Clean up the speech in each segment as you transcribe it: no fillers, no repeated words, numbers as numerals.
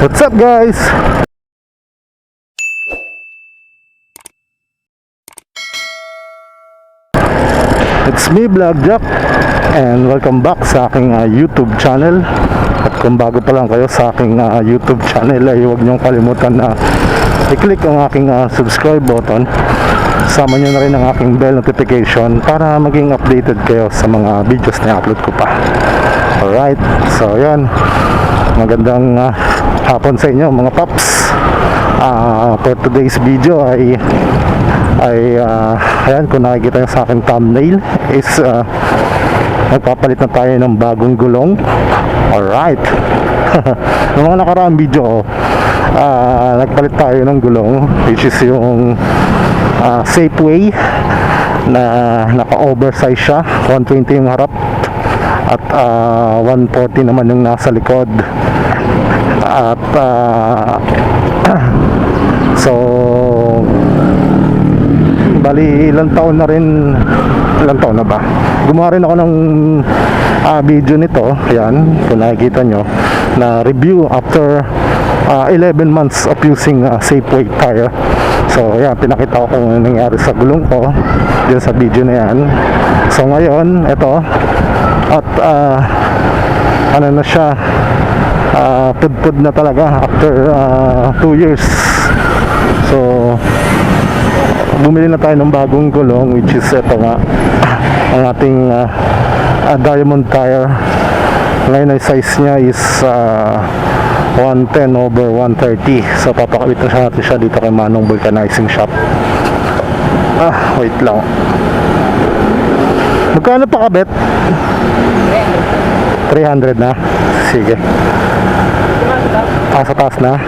What's up guys? It's me Vlog Jack and welcome back sa aking YouTube channel. At kung bago pa lang kayo sa aking YouTube channel ay huwag niyong kalimutan na i-click ang aking subscribe button. Sama nyo na rin ang aking bell notification para maging updated kayo sa mga videos na upload ko pa. Alright, so yan, magandang hapon sa inyo mga paps. For today's video ay ayan, kung nakikita nyo sa aking thumbnail is nagpapalit na tayo ng bagong gulong. Alright. Noong mga nakaraang video nagpalit tayo ng gulong, which is yung Safeway na naka-oversize siya. 120 yung harap at 140 naman yung nasa likod. At so bali ilang taon na ba, gumawa rin ako ng video nito. Ayan, kung nakikita nyo na review after 11 months of using Safeway tire. So ayan, pinakita ko kung nangyari sa gulong ko dyan sa video na yan. So ngayon, ito at ano na siya, pud na talaga after 2 years. So bumili na tayo ng bagong gulong, which is ito nga, ang ating diamond tire. Ngayon ay size nya is 110/130. So papakabit na natin siya dito kay Manong Vulcanizing Shop. Wait lang, magkano pakabit? 300 na? Sige. Sa taas na.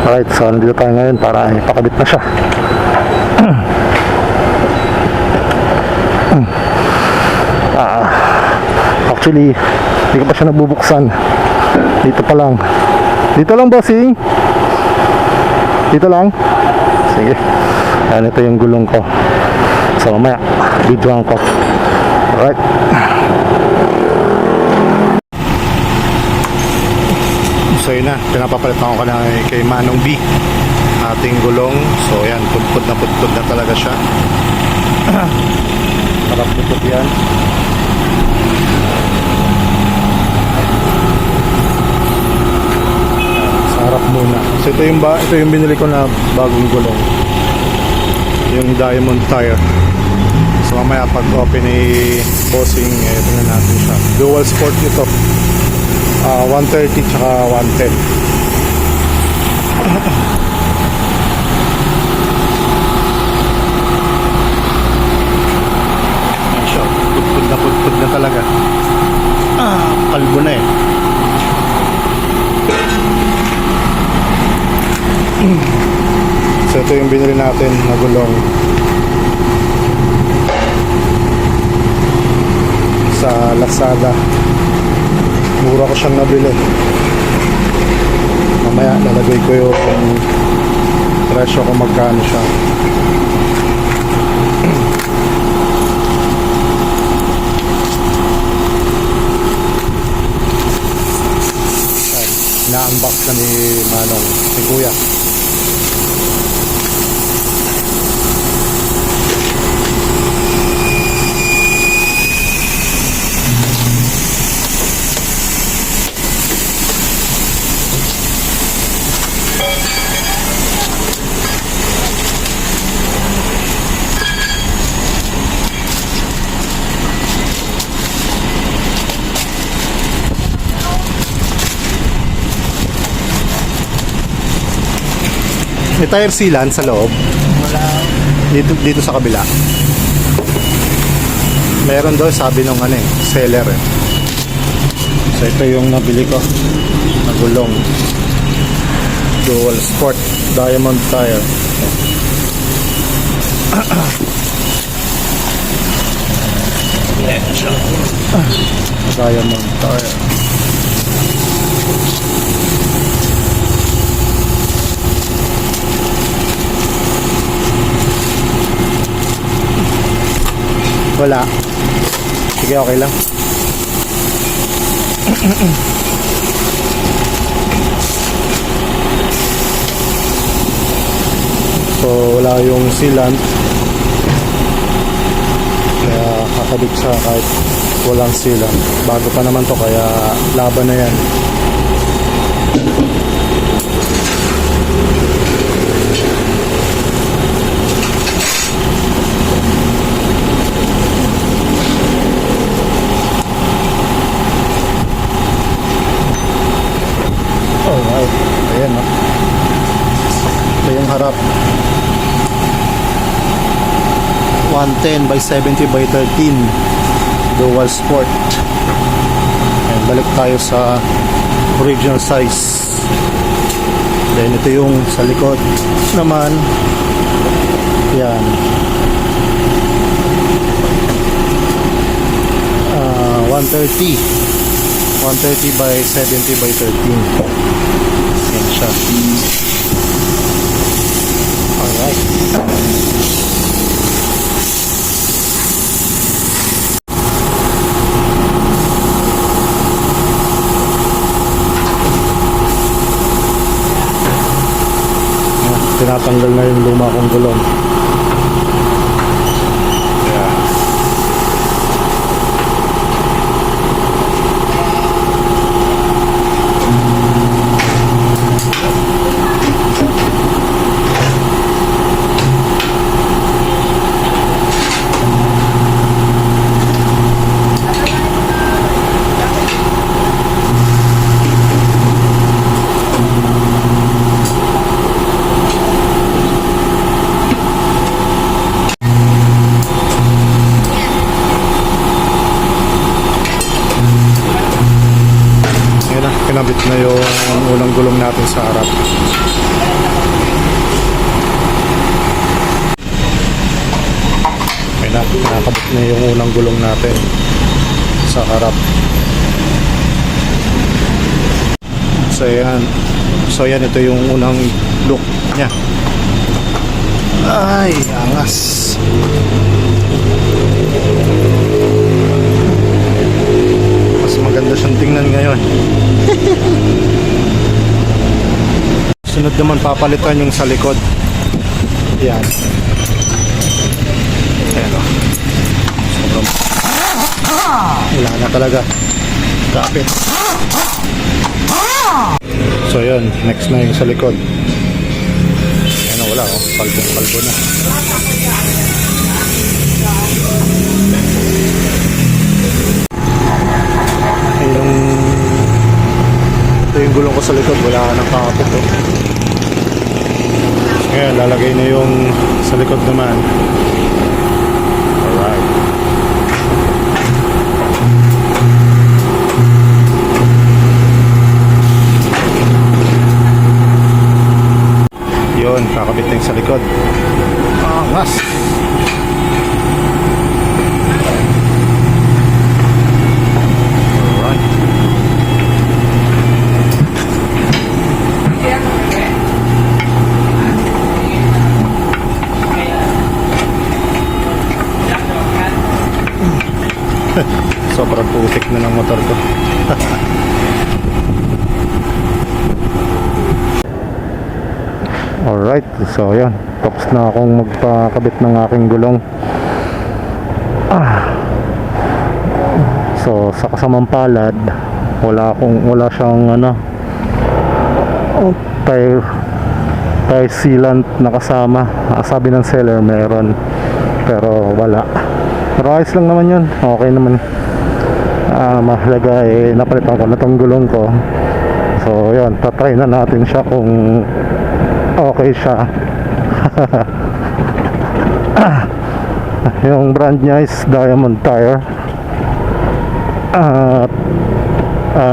Alright, so nandito tayo ngayon para ipakabit na siya. Actually, hindi ko pa siya nabubuksan. Dito pa lang. Dito lang, bossing. Dito lang. Sige. Ayan, ito yung gulong ko. So mamaya videoan ko. Alright. So yun na, pinapapalit ako kay Manong B ating gulong. So yan, pudpud na talaga siya. Harap pudpud yan. Sa harap muna. So ito yung binili ko na bagong gulong, yung diamond tire. So mamaya pag open ni bossing, ito na natin siya. Dual sport ito, 130 tsaka 110. Pudpud na talaga. Kalbo na eh. So ito yung binili natin na gulong sa Lazada. Mura ko siyang nabili. Mamaya lalagay ko yung presyo kung magkano siya. Na-unbox na ni Manong, ni Kuya. May tire sealant sa loob? Wala. Dito sa kabila. Meron daw, sabi nung seller eh. So ito yung nabili ko na gulong. Dual sport diamond tire. Diamond tire. Wala. Sige, okay lang. So wala yung sealant, kaya kakabit siya kahit walang sealant. Bago pa naman to, kaya laban na yan. Alright, ayan na. Ito yung harap. 110 by 70 by 13 dual sport. Ayan, balik tayo sa original size. Then ito yung sa likod naman. Yan. 130 by 70 by 13. Yan siya. Alright. Tinatanggal na yung luma kong gulong. Yeah. Kinabit na yung unang gulong natin sa harap. Kinakabit na yung unang gulong natin sa harap. So yan, ito yung unang look niya. Ay, angas. Mas maganda siyang tingnan ngayon. Sunod naman papalitan yung sa likod. Yan. Ayan o. Sobrang wala na talaga. Kapit. So yun, next na yung sa likod. Ayan o, wala o. Palbong-palbo na. Ito yung gulong ko sa likod, wala nang kakapit o. Ngayon, lalagay na yung sa likod naman. Alright. Yun, kakabit na yung sa likod. Angas! Sobrang putik na ng motor ko. Alright, so yan, tapos na akong magpakabit ng aking gulong. So sa kasamang palad, wala siyang tire sealant na kasama. Sabi ng seller meron, pero wala. Pero ayos lang naman yun, okay naman. Mahalaga napalitan ko na tong gulong ko. So yun, tatry na natin siya kung okay siya. Yung brand niya is Diamond Tire.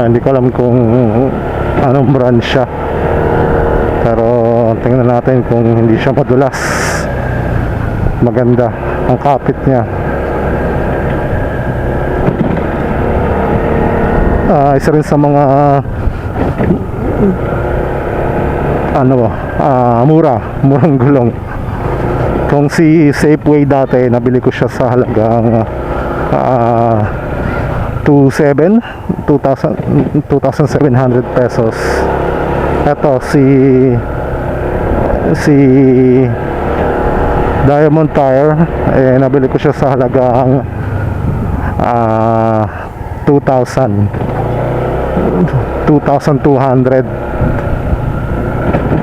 Hindi ko alam kung anong brand siya, pero tingnan natin kung hindi siya madulas. Maganda ang kapit niya. Isa rin sa mga murang gulong. Kung si Safeway dati, nabili ko siya sa halagang 2,700 pesos. Ito si Diamond tire, nabili ko siya sa halagang 2,200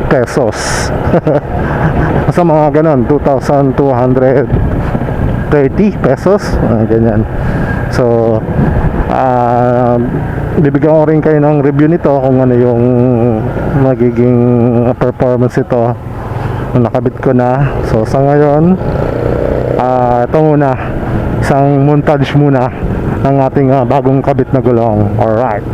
pesos. Sa mga ganon, 2,230 pesos, ganyan. So bibigyan ko rin kayo ng review nito kung ano yung magiging performance ito nung nakabit ko na. So sa ngayon, ito muna, isang montage muna ng ating bagong kabit na gulong. Alright.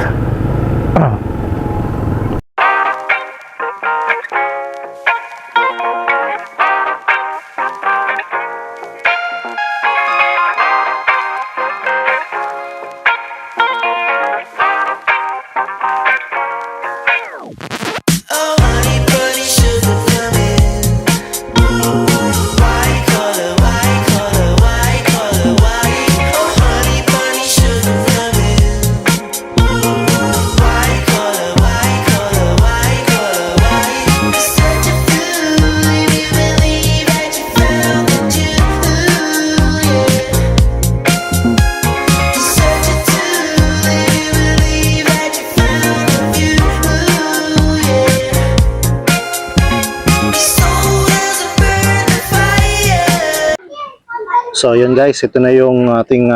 So yun guys, ito na yung ating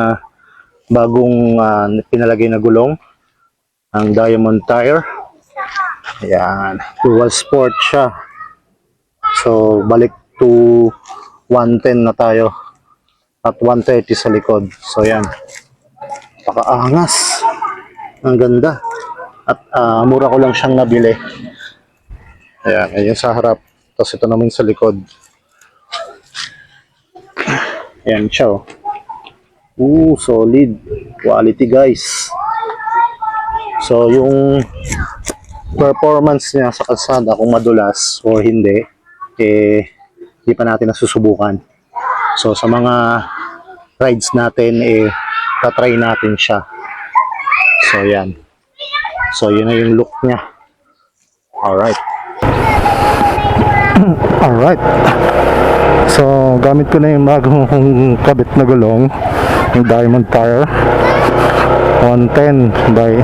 bagong pinalagay na gulong, ang Diamond tire. Ayan, dual sport siya. So balik to 110 na tayo at 130 sa likod. So yan, pakaangas, ang ganda. At mura ko lang siyang nabili. Ayan, ayun sa harap, tapos ito naman sa likod. Ayan siya, oh. Solid quality guys. So yung performance niya sa kalsada, kung madulas o hindi, hindi pa natin nasusubukan. So sa mga rides natin, tatry natin siya. So yan. So yun na yung look niya. Alright. Alright. So gamit ko na yung bagong kabit na gulong, yung Diamond tire, 110 by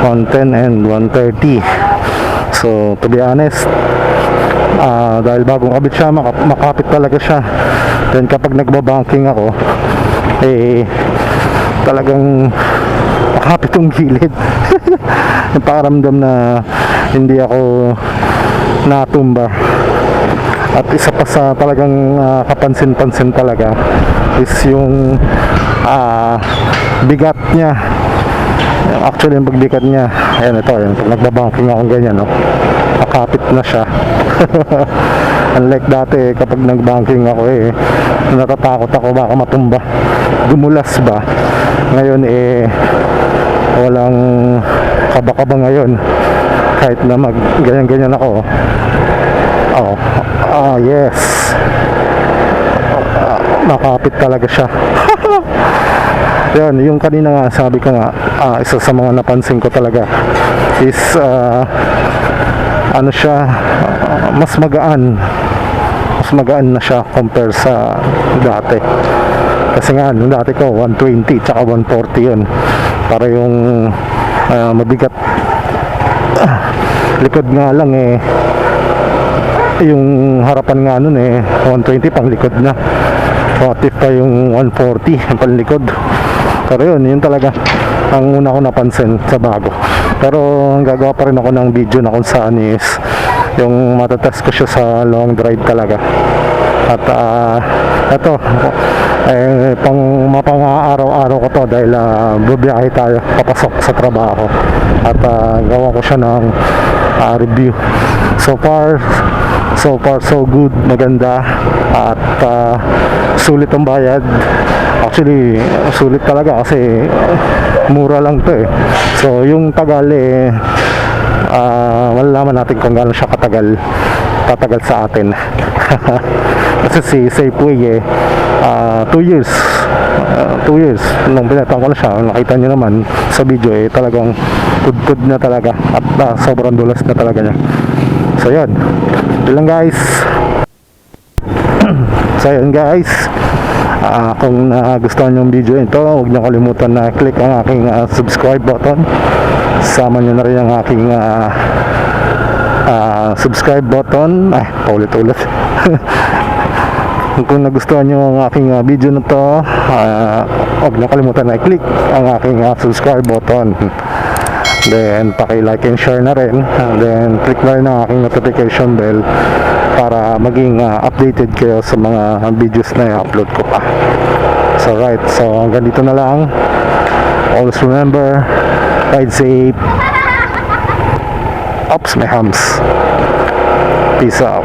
110 and 130. So to be honest, dahil bagong kabit siya, makapit talaga siya. Then kapag nagbabanking ako, talagang makapit yung gilid. Yung pakaramdam na hindi ako natumba. At isa pa sa talagang kapansin-pansin talaga is yung bigat niya. Actually yung pagbigat niya, ayan, ito, ayan, pag nagbabanking ako ganyan, no, nakapit na siya. Unlike dati, kapag nagbanking ako, natatakot ako baka matumba, gumulas ba. Ngayon walang kaba-kaba ngayon, kahit na mag ganyan-ganyan ako. Yes, nakapit talaga siya. Yan, yung kanina nga sabi ko nga, isa sa mga napansin ko talaga is ano siya, mas magaan na siya compare sa dati. Kasi nga nung dati ko 120 tsaka 140 yun, para yung mabigat. Likod nga lang yung harapan nga nun 120 pang likod na, what if pa yung 140 pang likod. Pero yun talaga ang una ko napansin sa bago. Pero gagawa pa rin ako ng video na kung saan is yung matatest ko siya sa long drive talaga. At eto, pang araw-araw ko to dahil bubiyahe tayo papasok sa trabaho. At gawa ko siya ng review. So far so good, maganda. At sulit ang bayad. Actually sulit talaga kasi mura lang to So yung tagal malalaman natin kung gaano siya tatagal sa atin. Kasi si Safeway 2 years nung binatang ko na siya, nakita nyo naman sa video talagang good na talaga. At sobrang dulas na talaga niya. So yun lang guys. So yun guys, kung nagustuhan yung video ito, huwag niyo kalimutan na click ang aking subscribe button. Sama niyo na rin ang aking subscribe button. Paulit-ulit. Kung nagustuhan nyo ang aking video na to, huwag niyo kalimutan na i-click ang aking subscribe button. Then paki-like and share na rin. Then click na rin ang aking notification bell para maging updated kayo sa mga videos na i-upload ko pa. So right, so hanggang dito na lang. Always remember, ride safe. Ops my hams. Peace out.